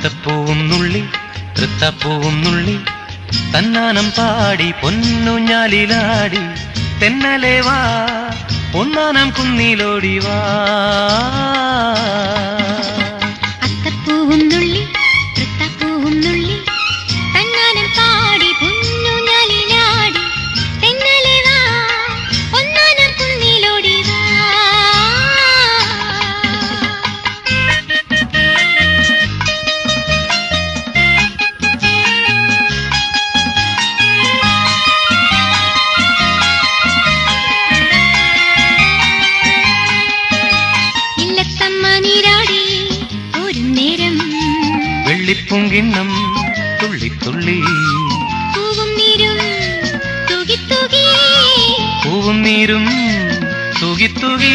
അത്തപ്പൂവും നുള്ളി തൃത്തപ്പൂവും നുള്ളി തന്നാനം പാടി പൊന്നുഞ്ഞാലിലാടി തെന്നലെ വാ ഒന്നാനം കുന്നിലോടി വാ. അത്തപ്പൂവും നുള്ളി തൃത്തപ്പൂവും നുള്ളി തന്നാനം പാടി പൊന്നുഞ്ഞാലിലാടി തെന്നലെ വാ ഒന്നാനം കുന്നിലോടി വാ. വെള്ളിപ്പൂങ്കിണ്ണം തുള്ളി തുള്ളി പൂവും നീരും തൂകി തൂകി പൂവും നീരും തൂകി തൂകി